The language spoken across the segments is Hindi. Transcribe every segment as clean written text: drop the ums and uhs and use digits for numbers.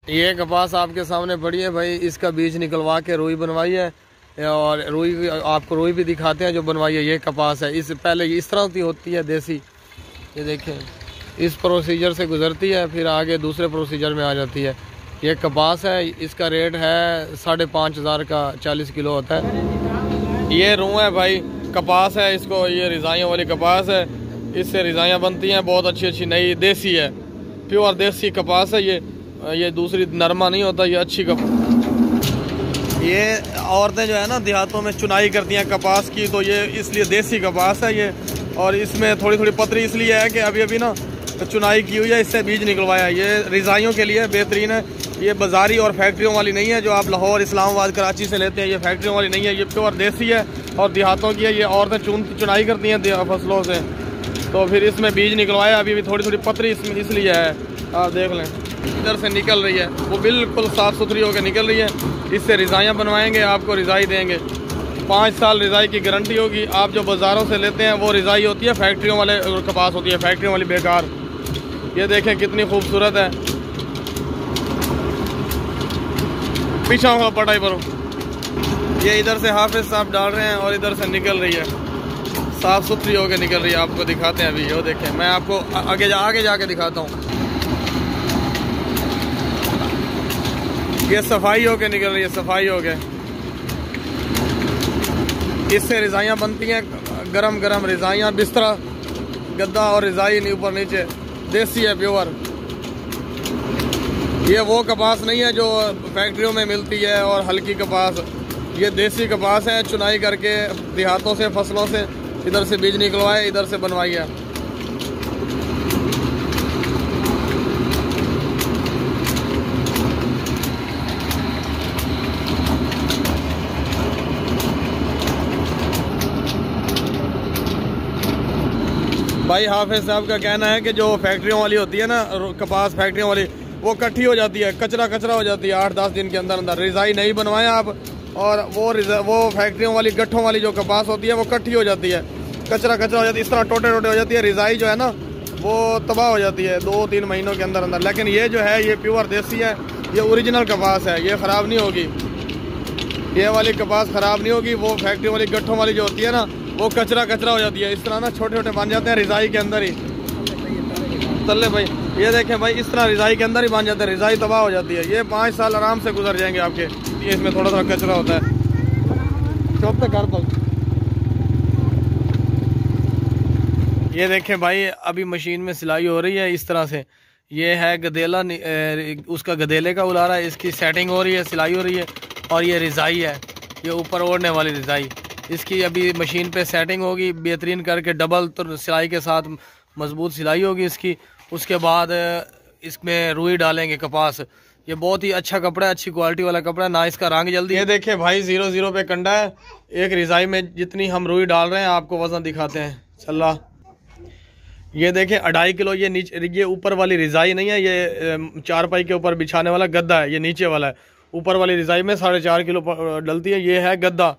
ये कपास आपके सामने पड़ी है भाई, इसका बीज निकलवा के रुई बनवाई है और रुई आपको रुई भी दिखाते हैं जो बनवाई है। ये कपास है, इस पहले इस तरह की होती है देसी, ये देखें इस प्रोसीजर से गुजरती है फिर आगे दूसरे प्रोसीजर में आ जाती है। ये कपास है, इसका रेट है 5,500 का 40 किलो होता है। ये रूह है भाई, कपास है, इसको ये रिजाइयों वाली कपास है, इससे रिजाइयाँ बनती हैं बहुत अच्छी अच्छी नई देसी है, प्योर देसी कपास है ये दूसरी नरमा नहीं होता, ये अच्छी ये औरतें जो है ना देहातों में चुनाई करती हैं कपास की, तो ये इसलिए देसी कपास है ये। और इसमें थोड़ी थोड़ी पतरी इसलिए है कि अभी अभी ना चुनाई की हुई है, इससे बीज निकलवाया है। ये रिजाइयों के लिए बेहतरीन है, ये बाजारी और फैक्ट्रियों वाली नहीं है जो आप लाहौर इस्लामाबाद कराची से लेते हैं, ये फैक्ट्रियों वाली नहीं है, ये प्योर देसी है और देहातों की है। ये औरतें चुनाई करती हैं फसलों से, तो फिर इसमें बीज निकलवाया। अभी भी थोड़ी थोड़ी पतरी इसमें इसलिए है, आप देख लें इधर से निकल रही है, वो बिल्कुल साफ़ सुथरी होकर निकल रही है। इससे रिजाइयाँ बनवाएंगे, आपको रिजाई देंगे, 5 साल रिजाई की गारंटी होगी। आप जो बाज़ारों से लेते हैं वो रिजाई होती है, फैक्ट्रियों वाले कपास होती है, फैक्ट्रियों वाली बेकार। ये देखें कितनी खूबसूरत है, पीछा हुआ पटाई पर ये इधर से हाफिज साहब डाल रहे हैं और इधर से निकल रही है, साफ़ सुथरी होकर निकल रही है। आपको दिखाते हैं अभी, ये देखें, मैं आपको आगे जाके दिखाता हूँ। ये सफाई होके निकल रही है, सफाई होके। इससे रिजाइयाँ बनती हैं, गरम गरम रिजाइयाँ, बिस्तरा गद्दा और रिजाई नहीं ऊपर नीचे, देसी है प्योर। ये वो कपास नहीं है जो फैक्ट्रियों में मिलती है और हल्की कपास, ये देसी कपास है, चुनाई करके देहातों से फसलों से इधर से बीज निकलवाए, इधर से बनवाई है। भाई हाफिज साहब का कहना है कि जो फैक्ट्रियों वाली होती है ना कपास, फैक्ट्रियों वाली वो इकट्ठी हो जाती है, कचरा हो जाती है 8-10 दिन के अंदर अंदर। रिजाई नहीं बनवाएं आप, और वो फैक्ट्रियों वाली गट्ठों वाली जो कपास होती है वो इकट्ठी हो जाती है, कचरा हो जाती है, इस तरह टोटे हो जाती है। रिजाई जो है ना वो तबाह हो जाती है 2-3 महीनों के अंदर अंदर। लेकिन ये जो है ये प्योर देसी है, ये ओरिजिनल कपास है, ये ख़राब नहीं होगी, ये वाली कपास ख़राब नहीं होगी। वो फैक्ट्री वाली गट्ठों वाली जो होती है ना वो कचरा हो जाती है, इस तरह ना छोटे छोटे बन जाते हैं रिजाई के अंदर ही तल्ले भाई। ये देखें भाई, इस तरह रिजाई के अंदर ही बन जाते हैं, रिजाई तबाह हो जाती है। ये 5 साल आराम से गुजर जाएंगे आपके, ये इसमें थोड़ा थोड़ा कचरा होता है। चौप पे कर दो। ये देखें भाई, अभी मशीन में सिलाई हो रही है इस तरह से। ये है गदेला, उसका गदेले का उलारा है, इसकी सेटिंग हो रही है, सिलाई हो रही है। और ये रिजाई है, ये ऊपर ओढ़ने वाली रिजाई, इसकी अभी मशीन पे सेटिंग होगी बेहतरीन करके, डबल तो सिलाई के साथ मजबूत सिलाई होगी इसकी। उसके बाद इसमें रुई डालेंगे कपास। ये बहुत ही अच्छा कपड़ा है, अच्छी क्वालिटी वाला कपड़ा है, ना इसका रंग जल्दी। ये देखें भाई 0-0 पे कंडा है, एक रिजाई में जितनी हम रुई डाल रहे हैं आपको वजन दिखाते हैं चल्ला। ये देखें 2.5 किलो, ये नीचे, ये ऊपर वाली रिजाई नहीं है, ये चारपाई के ऊपर बिछाने वाला गद्दा है, ये नीचे वाला है। ऊपर वाली रिजाई में 4.5 किलो डलती है, ये है गद्दा,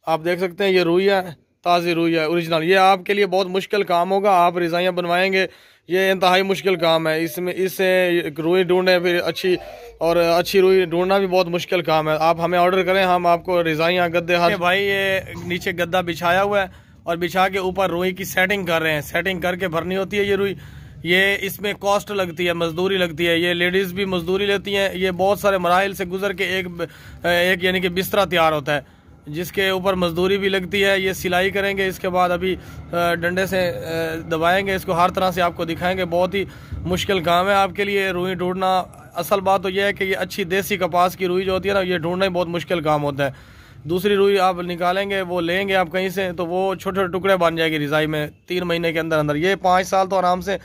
आप देख सकते हैं। ये रुई है, ताज़ी रुई है, ओरिजिनल। ये आपके लिए बहुत मुश्किल काम होगा, आप रिजाइयाँ बनवाएंगे, ये इंतहाई मुश्किल काम है। इससे रुई ढूंढे, फिर अच्छी रुई ढूंढना भी बहुत मुश्किल काम है। आप हमें ऑर्डर करें, हम आपको रिजाइयाँ गद्दे हाथ। भाई ये नीचे गद्दा बिछाया हुआ है और बिछा के ऊपर रुई की सेटिंग कर रहे हैं, सेटिंग करके भरनी होती है ये रुई। ये इसमें कॉस्ट लगती है, मजदूरी लगती है, ये लेडीज़ भी मजदूरी लेती हैं। ये बहुत सारे मराइल से गुजर के एक यानी कि बिस्तरा तैयार होता है, जिसके ऊपर मजदूरी भी लगती है। ये सिलाई करेंगे, इसके बाद अभी डंडे से दबाएंगे इसको, हर तरह से आपको दिखाएंगे। बहुत ही मुश्किल काम है आपके लिए रुई ढूंढना। असल बात तो यह है कि ये अच्छी देसी कपास की रुई जो होती है ना, ये ढूंढना ही बहुत मुश्किल काम होता है। दूसरी रुई आप निकालेंगे, वो लेंगे आप कहीं से, तो वो छोटे छोटे टुकड़े बन जाएगी रिजाई में 3 महीने के अंदर अंदर। ये 5 साल तो आराम से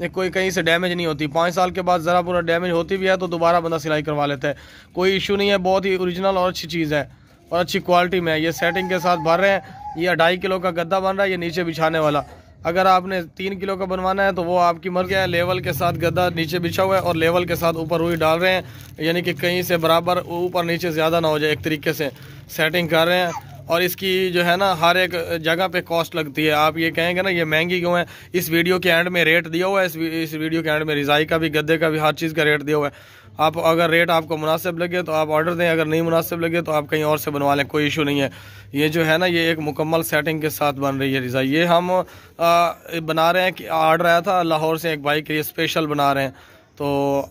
कोई कहीं से डैमेज नहीं होती। 5 साल के बाद ज़रा पूरा डैमेज होती भी है तो दोबारा बंदा सिलाई करवा लेता है, कोई इशू नहीं है। बहुत ही ओरिजिनल और अच्छी चीज़ है और अच्छी क्वालिटी में है। ये सेटिंग के साथ भर रहे हैं। ये 2.5 किलो का गद्दा बन रहा है, ये नीचे बिछाने वाला। अगर आपने 3 किलो का बनवाना है तो वो आपकी मर्जी है। लेवल के साथ गद्दा नीचे बिछा हुआ है और लेवल के साथ ऊपर रुई डाल रहे हैं, यानी कि कहीं से बराबर ऊपर नीचे ज़्यादा ना हो जाए, एक तरीके से सेटिंग कर रहे हैं। और इसकी जो है ना हर एक जगह पे कॉस्ट लगती है। आप ये कहेंगे ना ये महंगी क्यों है, इस वीडियो के एंड में रेट दिया हुआ है, इस वीडियो के एंड में रिजाई का भी, गद्दे का भी, हर चीज़ का रेट दिया हुआ है। आप अगर रेट आपको मुनासिब लगे तो आप ऑर्डर दें, अगर नहीं मुनासिब लगे तो आप कहीं और से बनवा लें, कोई इशू नहीं है। ये जो है ना ये एक मुकम्मल सेटिंग के साथ बन रही है रज़ाई। ये हम बना रहे हैं कि ऑर्डर आया था लाहौर से एक भाई के लिए, स्पेशल बना रहे हैं, तो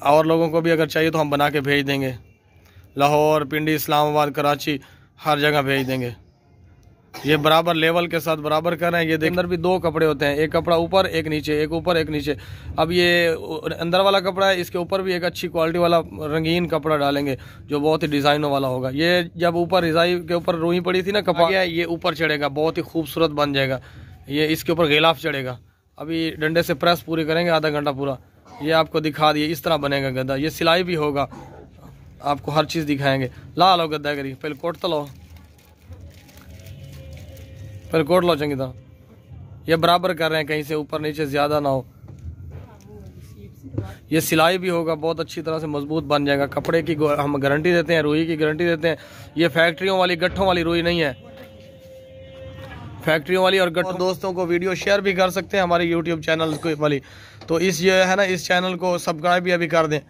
और लोगों को भी अगर चाहिए तो हम बना के भेज देंगे। लाहौर, पिंडी, इस्लामाबाद, कराची, हर जगह भेज देंगे। ये बराबर लेवल के साथ बराबर कर रहे हैं। ये देख अंदर भी दो कपड़े होते हैं, एक कपड़ा ऊपर एक नीचे, एक ऊपर एक नीचे। अब ये अंदर वाला कपड़ा है, इसके ऊपर भी एक अच्छी क्वालिटी वाला रंगीन कपड़ा डालेंगे जो बहुत ही डिज़ाइनों वाला होगा। ये जब ऊपर रज़ाई के ऊपर रुई पड़ी थी ना कपड़ा, ये ऊपर चढ़ेगा, बहुत ही खूबसूरत बन जाएगा। ये इसके ऊपर गिलाफ चढ़ेगा। अभी डंडे से प्रेस पूरी करेंगे, आधा घंटा पूरा। ये आपको दिखा दिए, इस तरह बनेगा गद्दा। ये सिलाई भी होगा, आपको हर चीज़ दिखाएंगे। ला लो गद्दा करी, पहले कोट तो लो, फिर कोट लो चंगी तरह। ये बराबर कर रहे हैं, कहीं से ऊपर नीचे ज़्यादा ना हो। ये सिलाई भी होगा, बहुत अच्छी तरह से मजबूत बन जाएगा। कपड़े की हम गारंटी देते हैं, रुई की गारंटी देते हैं। ये फैक्ट्रियों वाली गट्ठों वाली रुई नहीं है, फैक्ट्रियों वाली। और गट्ठों दोस्तों को वीडियो शेयर भी कर सकते हैं हमारे यूट्यूब चैनल को वाली। तो इस ये है ना, इस चैनल को सब्सक्राइब भी अभी कर दें।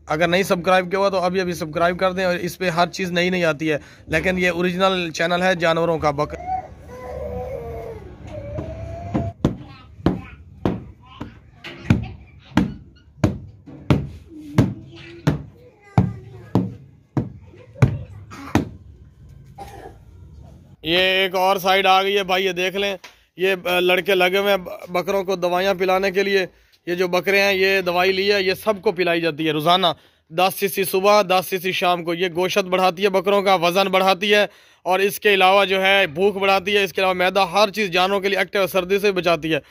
अगर नहीं सब्सक्राइब किया हुआ तो अभी सब्सक्राइब कर दें। और इस पर हर चीज़ नई आती है, लेकिन ये ओरिजिनल चैनल है जानवरों का। ये एक और साइड आ गई है भाई, ये देख लें। ये लड़के लगे हुए हैं बकरों को दवाइयाँ पिलाने के लिए। ये जो बकरे हैं ये दवाई ली है, ये सबको पिलाई जाती है रोज़ाना। 10 सीसी सुबह, 10 सीसी शाम को। ये गोश्त बढ़ाती है बकरों का, वज़न बढ़ाती है, और इसके अलावा जो है भूख बढ़ाती है। इसके अलावा मैदा, हर चीज़ जानवरों के लिए एक्टिव, सर्दी से बचाती है।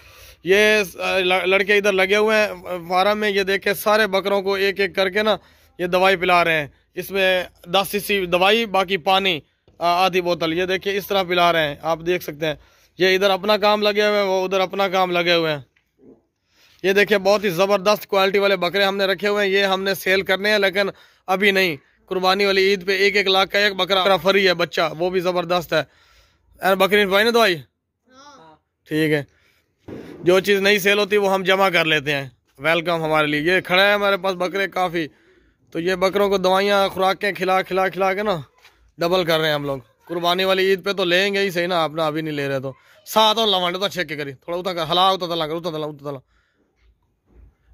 ये लड़के इधर लगे हुए हैं फार्म में। ये देखे सारे बकरों को एक एक करके ना ये दवाई पिला रहे हैं। इसमें 10 सीसी दवाई, बाकी पानी आधी बोतल। ये देखिए इस तरह पिला रहे हैं, आप देख सकते हैं। ये इधर अपना काम लगे हुए हैं, वो उधर अपना काम लगे हुए हैं। ये देखिए बहुत ही ज़बरदस्त क्वालिटी वाले बकरे हमने रखे हुए हैं। ये हमने सेल करने हैं, लेकिन अभी नहीं। कुर्बानी वाली ईद पे 1-1 लाख का एक बकरा फ्री है बच्चा, वो भी ज़बरदस्त है। यार बकरी भाई ने दवाई ठीक है। जो चीज़ नहीं सेल होती वो हम जमा कर लेते हैं, वेलकम हमारे लिए। ये खड़ा है हमारे पास बकरे काफ़ी, तो ये बकरों को दवाइयाँ खुराकें खिला के ना डबल कर रहे हैं हम लोग। कुर्बानी वाली ईद पे तो लेंगे ही सही ना, अपना अभी नहीं ले रहे तो साथ और लवांडे तो चेक के करी थोड़ा उतर कर हला उतर तला कर उतर तला।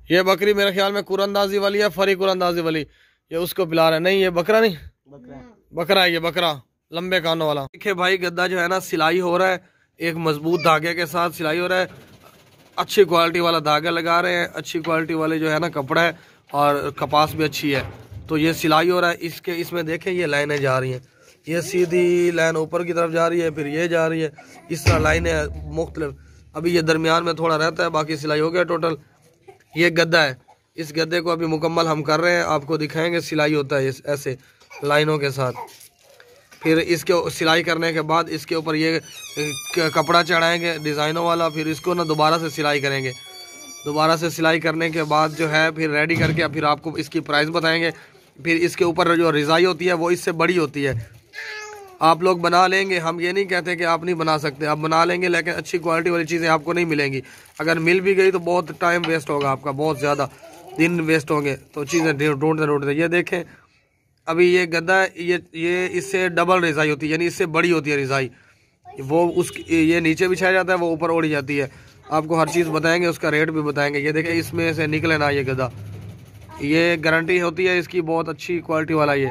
ये बकरी मेरे ख्याल में कुरंदाजी वाली है, फरी कुरंदाजी वाली। ये उसको पिला रहे हैं। नहीं ये बकरा नहीं, बकरा है ये, बकरा लंबे कानों वाला। देखिए भाई गद्दा जो है ना सिलाई हो रहा है, एक मजबूत धागे के साथ सिलाई हो रहा है। अच्छी क्वालिटी वाला धागा लगा रहे हैं, अच्छी क्वालिटी वाले जो है ना कपड़ा है, और कपास भी अच्छी है। तो ये सिलाई हो रहा है। इसमें देखें ये लाइनें जा रही हैं, ये सीधी लाइन ऊपर की तरफ जा रही है, फिर ये जा रही है, इस तरह लाइनें मुख्तलिफ। अभी ये दरमियान में थोड़ा रहता है, बाकी सिलाई हो गया टोटल। ये गद्दा है, इस गद्दे को अभी मुकम्मल हम कर रहे हैं, आपको दिखाएंगे। सिलाई होता है ऐसे लाइनों के साथ। फिर इसके सिलाई करने के बाद इसके ऊपर ये कपड़ा चढ़ाएंगे डिज़ाइनों वाला, फिर इसको ना दोबारा से सिलाई करेंगे। दोबारा से सिलाई करने के बाद जो है फिर रेडी करके फिर आपको इसकी प्राइस बताएंगे। फिर इसके ऊपर जो रज़ाई होती है वो इससे बड़ी होती है। आप लोग बना लेंगे, हम ये नहीं कहते कि आप नहीं बना सकते, आप बना लेंगे, लेकिन अच्छी क्वालिटी वाली चीज़ें आपको नहीं मिलेंगी। अगर मिल भी गई तो बहुत टाइम वेस्ट होगा आपका, बहुत ज़्यादा दिन वेस्ट होंगे। तो चीज़ें ढूंढते ये देखें अभी ये गद्दा ये इससे डबल रज़ाई होती है, यानी इससे बड़ी होती है रज़ाई। वो ये नीचे बिछाया जाता है, वो ऊपर ओढ़ी जाती है। आपको हर चीज़ बताएंगे, उसका रेट भी बताएंगे। ये देखें इसमें से निकले ना ये गद्दा, ये गारंटी होती है इसकी, बहुत अच्छी क्वालिटी वाला। ये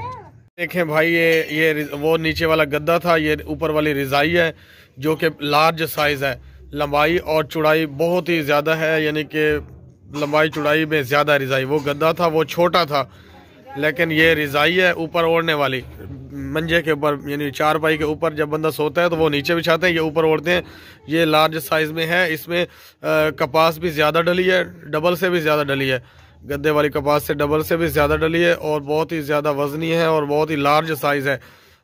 देखें भाई ये वो नीचे वाला गद्दा था, ये ऊपर वाली रज़ाई है जो कि लार्ज साइज़ है। लंबाई और चौड़ाई बहुत ही ज़्यादा है, यानी कि लंबाई चौड़ाई में ज़्यादा रज़ाई। वो गद्दा था वो छोटा था, लेकिन ये रज़ाई है ऊपर ओढ़ने वाली, मंजे के ऊपर, यानी चारपाई के ऊपर जब बंदा सोता है तो वो नीचे बिछाते हैं, ये ऊपर ओढ़ते हैं। ये लार्ज साइज़ में है। इसमें कपास भी ज़्यादा डली है, डबल से भी ज़्यादा डली है। गद्दे वाली कपास से डबल से भी ज़्यादा डली है, और बहुत ही ज़्यादा वज़नी है, और बहुत ही लार्ज साइज़ है।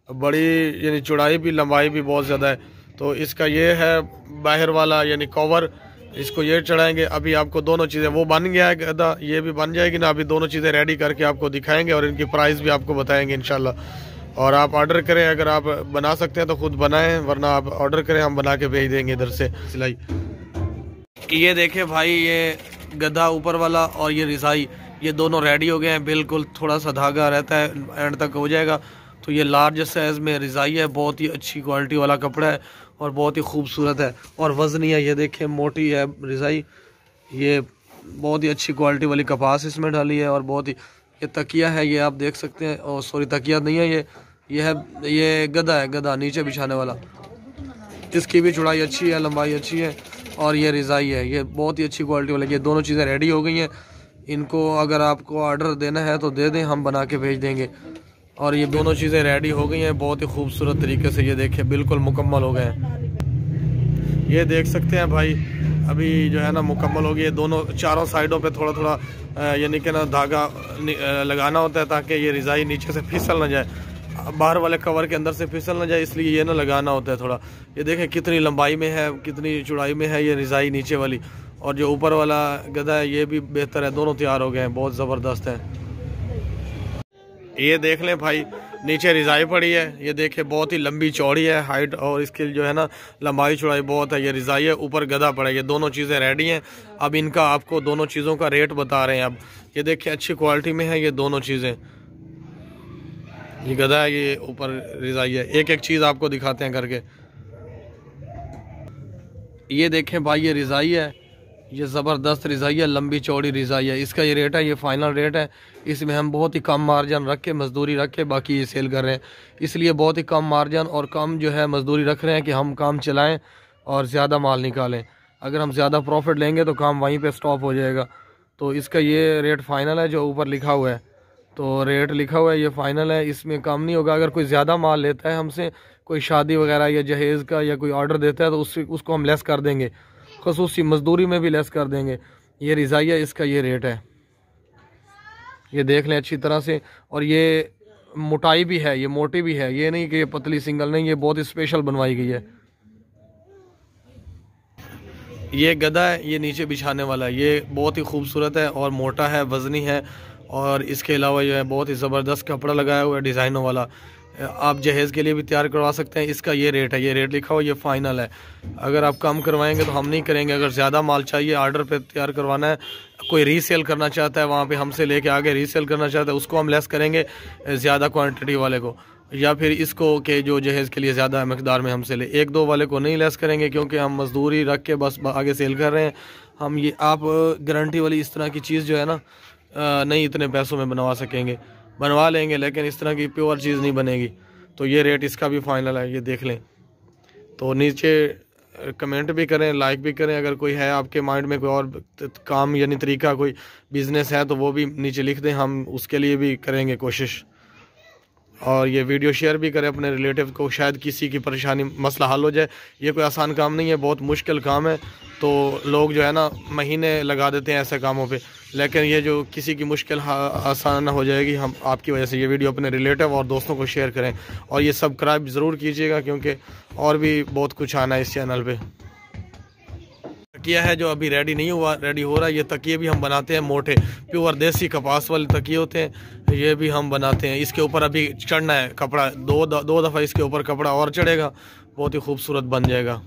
बड़ी यानी चौड़ाई भी लंबाई भी बहुत ज़्यादा है। तो इसका ये है बाहर वाला यानी कवर, इसको ये चढ़ाएंगे। अभी आपको दोनों चीज़ें, वो बन गया है गद्दा, ये भी बन जाएगी ना। अभी दोनों चीज़ें रेडी करके आपको दिखाएंगे, और इनकी प्राइस भी आपको बताएंगे इंशाल्लाह। और आप ऑर्डर करें, अगर आप बना सकते हैं तो ख़ुद बनाएं, वरना आप ऑर्डर करें, हम बना के भेज देंगे इधर से सिलाई। ये देखें भाई ये गद्दा ऊपर वाला और ये रज़ाई, ये दोनों रेडी हो गए हैं बिल्कुल, थोड़ा सा धागा रहता है, एंड तक हो जाएगा। तो ये लार्ज साइज़ में रज़ाई है, बहुत ही अच्छी क्वालिटी वाला कपड़ा है और बहुत ही खूबसूरत है और वज़नी है। ये देखें मोटी है रज़ाई, ये बहुत ही अच्छी क्वालिटी वाली कपास इसमें डाली है और बहुत ही, ये तकिया है, ये आप देख सकते हैं। और सॉरी तकिया नहीं है, ये है, ये गदा है, गदा नीचे बिछाने वाला। इसकी भी चौड़ाई अच्छी है, लंबाई अच्छी है और ये रज़ाई है, ये बहुत ही अच्छी क्वालिटी वाली। ये दोनों चीज़ें रेडी हो गई हैं। इनको अगर आपको ऑर्डर देना है तो दे दें, हम बना के भेज देंगे। और ये दोनों चीज़ें रेडी हो गई हैं बहुत ही खूबसूरत तरीके से। ये देखिए बिल्कुल मुकम्मल हो गए हैं। ये देख सकते हैं भाई, अभी जो है ना मुकम्मल हो गई है। दोनों चारों साइडों पे थोड़ा थोड़ा यानी कि ना धागा लगाना होता है ताकि ये रज़ाई नीचे से फिसल ना जाए, बाहर वाले कवर के अंदर से फिसल ना जाए, इसलिए ये ना लगाना होता है थोड़ा। ये देखें कितनी लंबाई में है, कितनी चौड़ाई में है ये रज़ाई नीचे वाली। और जो ऊपर वाला गदा है ये भी बेहतर है, दोनों तैयार हो गए हैं, बहुत ज़बरदस्त है। ये देख लें भाई, नीचे रज़ाई पड़ी है, ये देखें बहुत ही लंबी चौड़ी है हाइट, और इसकी जो है ना लंबाई चौड़ाई बहुत है। ये रज़ाई है, ऊपर गदा पड़ा है, ये दोनों चीज़ें रेडी हैं। अब इनका आपको दोनों चीज़ों का रेट बता रहे हैं। अब ये देखें अच्छी क्वालिटी में है ये दोनों चीज़ें, ये गदा है, ये ऊपर रज़ाई है। एक एक चीज़ आपको दिखाते हैं करके। ये देखें भाई, ये रज़ाई है, ये ज़बरदस्त रज़ाई है, लंबी चौड़ी रज़ाई है। इसका ये रेट है, ये फ़ाइनल रेट है। इसमें हम बहुत ही कम मार्जिन रख के, मज़दूरी रख के बाकी ये सेल कर रहे हैं, इसलिए बहुत ही कम मार्जिन और कम जो है मज़दूरी रख रहे हैं कि हम काम चलाएं और ज़्यादा माल निकालें। अगर हम ज़्यादा प्रॉफिट लेंगे तो काम वहीं पे स्टॉप हो जाएगा। तो इसका ये रेट फ़ाइनल है जो ऊपर लिखा हुआ है, तो रेट लिखा हुआ है ये फ़ाइनल है, इसमें कम नहीं होगा। अगर कोई ज़्यादा माल लेता है हमसे, कोई शादी वगैरह या जहेज़ का या कोई ऑर्डर देता है तो उसको हम लेस कर देंगे, ख़ुसूसी मज़दूरी में भी लेस कर देंगे। ये रज़ाई है, इसका ये रेट है, ये देख लें अच्छी तरह से। और ये मोटाई भी है, ये मोटी भी है, ये नहीं कि ये पतली सिंगल नहीं, ये बहुत स्पेशल बनवाई गई है। ये गदा है, ये नीचे बिछाने वाला है, ये बहुत ही खूबसूरत है और मोटा है, वज़नी है। और इसके अलावा जो है बहुत ही ज़बरदस्त कपड़ा लगाया हुआ है डिज़ाइनों वाला, आप जहेज़ के लिए भी तैयार करवा सकते हैं। इसका ये रेट है, ये रेट लिखा हुआ, ये फ़ाइनल है। अगर आप कम करवाएंगे तो हम नहीं करेंगे। अगर ज़्यादा माल चाहिए, ऑर्डर पे तैयार करवाना है, कोई रीसेल करना चाहता है, वहाँ पे हमसे लेके आगे रीसेल करना चाहता है, उसको हम लेस करेंगे ज़्यादा क्वांटिटी वाले को, या फिर इसको कि जो जहेज़ के लिए ज़्यादा मकदार में हमसे ले। एक दो वाले को नहीं लेस करेंगे क्योंकि हम मज़दूरी रख के बस आगे सेल कर रहे हैं। हम ये आप गारंटी वाली इस तरह की चीज़ जो है ना नहीं इतने पैसों में बनवा सकेंगे, बनवा लेंगे लेकिन इस तरह की प्योर चीज़ नहीं बनेगी। तो ये रेट इसका भी फाइनल है, ये देख लें। तो नीचे कमेंट भी करें, लाइक भी करें। अगर कोई है आपके माइंड में कोई और काम यानी तरीका, कोई बिज़नेस है तो वो भी नीचे लिख दें, हम उसके लिए भी करेंगे कोशिश। और ये वीडियो शेयर भी करें अपने रिलेटिव को, शायद किसी की परेशानी मसला हल हो जाए। ये कोई आसान काम नहीं है, बहुत मुश्किल काम है। तो लोग जो है ना महीने लगा देते हैं ऐसे कामों पे, लेकिन ये जो किसी की मुश्किल आसान हो जाएगी हम आपकी वजह से। ये वीडियो अपने रिलेटिव और दोस्तों को शेयर करें और ये सब्सक्राइब ज़रूर कीजिएगा क्योंकि और भी बहुत कुछ आना है इस चैनल पे। तकिया है जो अभी रेडी नहीं हुआ, रेडी हो रहा है। ये तकिए भी हम बनाते हैं, मोटे प्योर देसी कपास वाले तकिए होते हैं, ये भी हम बनाते हैं। इसके ऊपर अभी चढ़ना है कपड़ा, दो दफ़ा इसके ऊपर कपड़ा और चढ़ेगा, बहुत ही खूबसूरत बन जाएगा।